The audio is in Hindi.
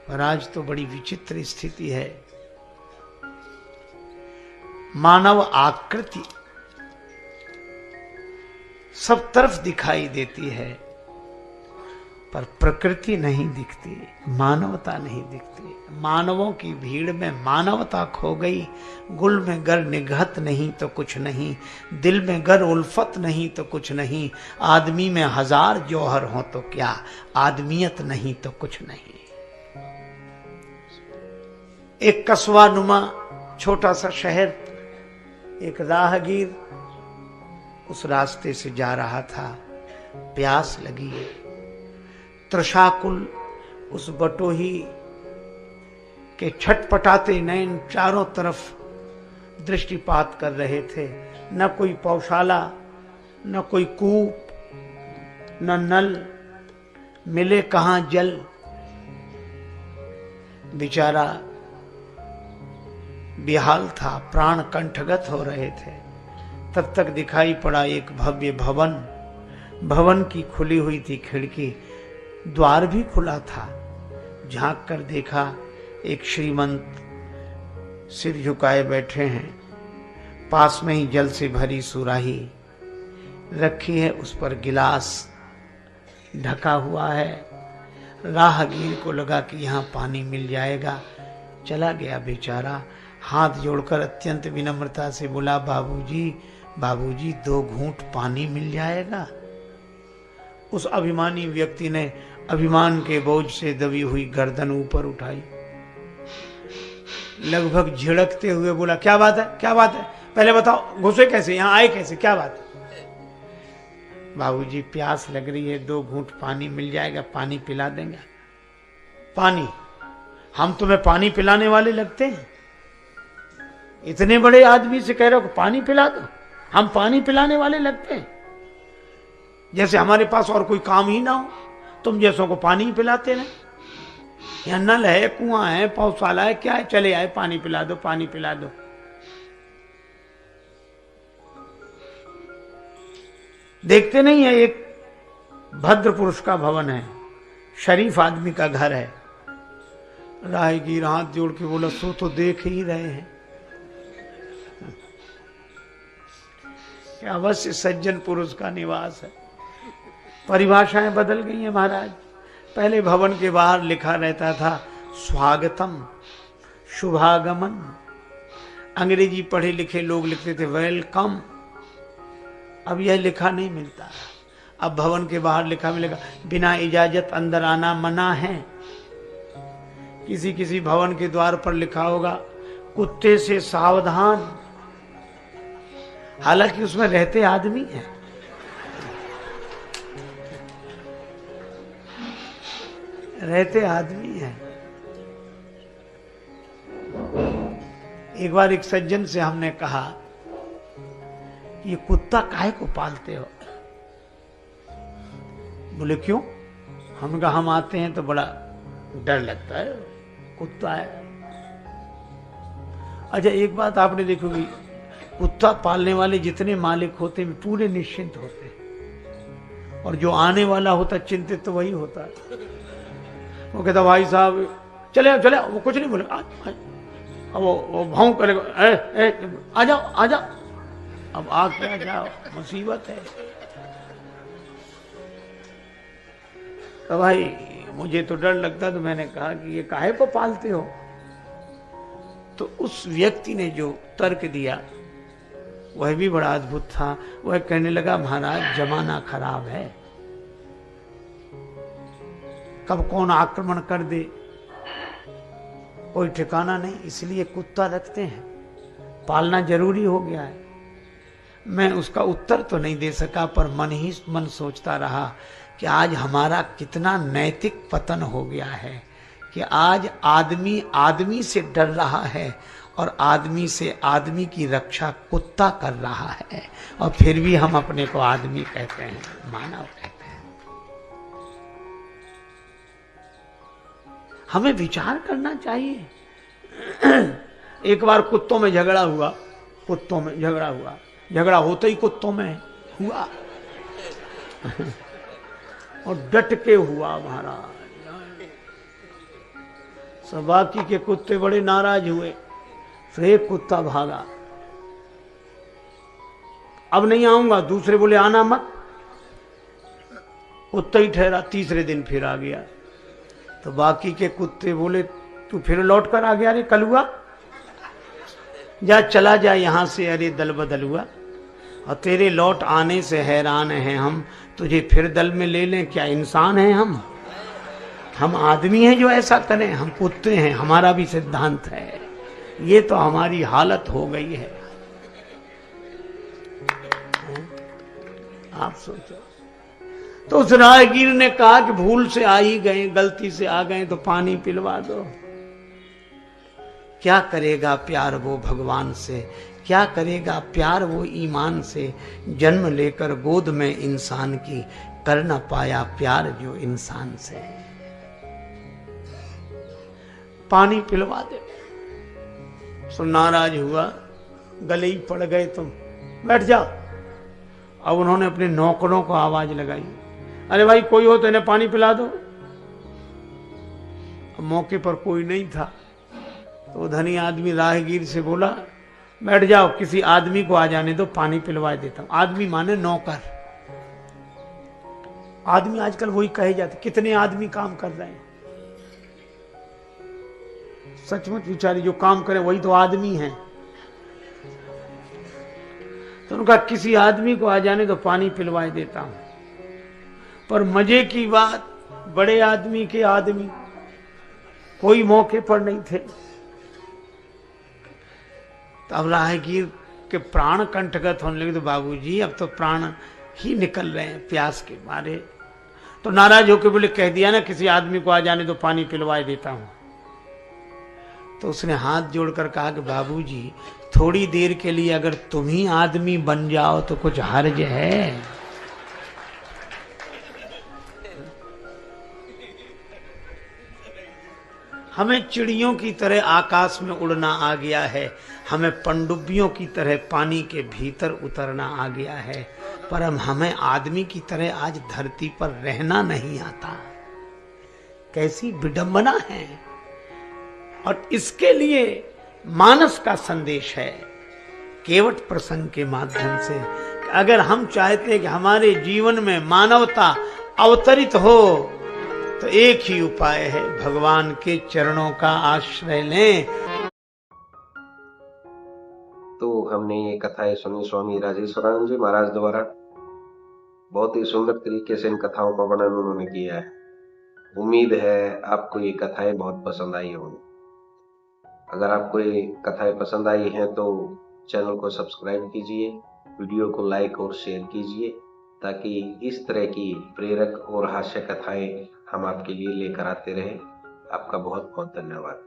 पर आज तो बड़ी विचित्र स्थिति है। मानव आकृति सब तरफ दिखाई देती है, पर प्रकृति नहीं दिखती, मानवता नहीं दिखती। मानवों की भीड़ में मानवता खो गई। गुल में गर निगहत नहीं तो कुछ नहीं, दिल में गर उल्फत नहीं तो कुछ नहीं। आदमी में हजार जौहर हो तो क्या, आदमियत नहीं तो कुछ नहीं। एक कस्बा नुमा छोटा सा शहर, एक राहगीर उस रास्ते से जा रहा था। प्यास लगी, तृषाकुल उस बटोही के छटपटाते नयन चारों तरफ दृष्टिपात कर रहे थे। न कोई पौशाला, न कोई कूप, न नल, मिले कहां जल। बेचारा बेहाल था, प्राण कंठगत हो रहे थे। तब तक दिखाई पड़ा एक भव्य भवन। भवन की खुली हुई थी खिड़की, द्वार भी खुला था। झांक कर देखा, एक श्रीमंत सिर झुकाए बैठे हैं। पास में ही जल से भरी सुराही रखी है, उस पर गिलास ढका हुआ है। राहगीर को लगा कि यहाँ पानी मिल जाएगा, चला गया बेचारा। हाथ जोड़कर अत्यंत विनम्रता से बोला, बाबूजी बाबूजी 2 घूंट पानी मिल जाएगा। उस अभिमानी व्यक्ति ने अभिमान के बोझ से दबी हुई गर्दन ऊपर उठाई, लगभग झिड़कते हुए बोला, क्या बात है, क्या बात है, पहले बताओ घुसे कैसे, यहां आए कैसे, क्या बात है। बाबूजी प्यास लग रही है, 2 घूंट पानी मिल जाएगा, पानी पिला देंगे। पानी? हम तुम्हें पानी पिलाने वाले लगते हैं? इतने बड़े आदमी से कह रहे हो पानी पिला दो, हम पानी पिलाने वाले लगते हैं? जैसे हमारे पास और कोई काम ही ना हो, तुम जैसों को पानी ही पिलाते रहे। यहाँ नल है, कुआं है, पौधशाला है, क्या है, चले आए पानी पिला दो, पानी पिला दो। देखते नहीं है, एक भद्र पुरुष का भवन है, शरीफ आदमी का घर है। राहगीर हाथ जोड़ के बोला, सो तो देख ही रहे हैं। अवश्य सज्जन पुरुष का निवास है। परिभाषाएं बदल गई हैं महाराज। पहले भवन के बाहर लिखा रहता था स्वागतम, शुभागमन। अंग्रेजी पढ़े लिखे लोग लिखते थे वेलकम। अब यह लिखा नहीं मिलता। अब भवन के बाहर लिखा मिलेगा, बिना इजाजत अंदर आना मना है। किसी किसी भवन के द्वार पर लिखा होगा, कुत्ते से सावधान। हालांकि उसमें रहते आदमी हैं। रहते आदमी हैं। एक बार एक सज्जन से हमने कहा, ये कुत्ता काहे को पालते हो? बोले क्यों? हमने कहा हम आते हैं तो बड़ा डर लगता है, कुत्ता है। अच्छा एक बात आपने देखोगी, कुत्ता पालने वाले जितने मालिक होते हैं पूरे निश्चिंत होते हैं, और जो आने वाला होता चिंतित तो वही होता है। वो कहता भाई साहब चले चले, वो कुछ नहीं बोले, अब वो भाव करेगा, आ जाओ आ जाओ। अब आ क्या जाओ, मुसीबत है। तो भाई मुझे तो डर लगता, तो मैंने कहा कि ये काहे को पालते हो? तो उस व्यक्ति ने जो तर्क दिया वह भी बड़ा अद्भुत था। वह कहने लगा, महाराज जमाना खराब है, कब कौन आक्रमण कर दे कोई ठिकाना नहीं, इसलिए कुत्ता रखते हैं, पालना जरूरी हो गया है। मैं उसका उत्तर तो नहीं दे सका, पर मन ही मन सोचता रहा कि आज हमारा कितना नैतिक पतन हो गया है कि आज आदमी आदमी से डर रहा है और आदमी से आदमी की रक्षा कुत्ता कर रहा है, और फिर भी हम अपने को आदमी कहते हैं, मानव कहते हैं। हमें विचार करना चाहिए। एक बार कुत्तों में झगड़ा हुआ, कुत्तों में झगड़ा हुआ, झगड़ा होते ही कुत्तों में हुआ और डट के हुआ महाराज। तो बाकी के कुत्ते बड़े नाराज हुए, फिर एक कुत्ता भागा, अब नहीं आऊंगा। दूसरे बोले आना मत, कुत्ता ही ठहरा। तीसरे दिन फिर आ गया, तो बाकी के कुत्ते बोले तू फिर लौट कर आ गया, अरे कलुआ जा, चला जा यहां से, अरे दल बदल हुआ, और तेरे लौट आने से हैरान हैं हम, तुझे फिर दल में ले लें, क्या इंसान हैं हम आदमी हैं जो ऐसा करें? हम कुत्ते हैं, हमारा भी सिद्धांत है। ये तो हमारी हालत हो गई है। आप सोचो। तो उस राहगीर ने कहा कि भूल से आ ही गए, गलती से आ गए तो पानी पिलवा दो। क्या करेगा प्यार वो भगवान से, क्या करेगा प्यार वो ईमान से, जन्म लेकर गोद में इंसान की, कर न पाया प्यार जो इंसान से। पानी पिलवा दे। सो नाराज हुआ, गले ही पड़ गए, तुम बैठ जाओ। अब उन्होंने अपने नौकरों को आवाज लगाई, अरे भाई कोई हो तो इन्हें पानी पिला दो। अब मौके पर कोई नहीं था, तो धनी आदमी राहगीर से बोला बैठ जाओ, किसी आदमी को आ जाने दो, पानी पिलवा देता हूं। आदमी माने नौकर। आदमी आजकल वही कहे जाते, कितने आदमी काम कर रहे हैं। सचमुच बेचारे जो काम करे वही तो आदमी हैं। तो उनका किसी आदमी को आ जाने तो पानी पिलवाए देता हूं। पर मजे की बात, बड़े आदमी के आदमी कोई मौके पर नहीं थे। तब राहगीर के प्राण कंठगत होने लगे, तो बाबूजी अब तो प्राण ही निकल रहे हैं प्यास के मारे। तो नाराज होकर बोले कह दिया ना किसी आदमी को आ जाने तो पानी पिलवाए देता हूं। तो उसने हाथ जोड़कर कहा कि बाबूजी थोड़ी देर के लिए अगर तुम ही आदमी बन जाओ तो कुछ हर्ज है? हमें चिड़ियों की तरह आकाश में उड़ना आ गया है, हमें पनडुब्बियों की तरह पानी के भीतर उतरना आ गया है, पर हमें आदमी की तरह आज धरती पर रहना नहीं आता। कैसी विडंबना है। और इसके लिए मानस का संदेश है केवट प्रसंग के माध्यम से। अगर हम चाहते हैं कि हमारे जीवन में मानवता अवतरित हो तो एक ही उपाय है, भगवान के चरणों का आश्रय लें। तो हमने ये कथाएं सुनी स्वामी राजेश्वरानंद जी महाराज द्वारा। बहुत ही सुंदर तरीके से इन कथाओं का वर्णन उन्होंने किया है। उम्मीद है आपको ये कथाएं बहुत पसंद आई होंगी। अगर आपको ये कथाएं पसंद आई हैं तो चैनल को सब्सक्राइब कीजिए, वीडियो को लाइक और शेयर कीजिए, ताकि इस तरह की प्रेरक और हास्य कथाएं हम आपके लिए लेकर आते रहें। आपका बहुत बहुत धन्यवाद।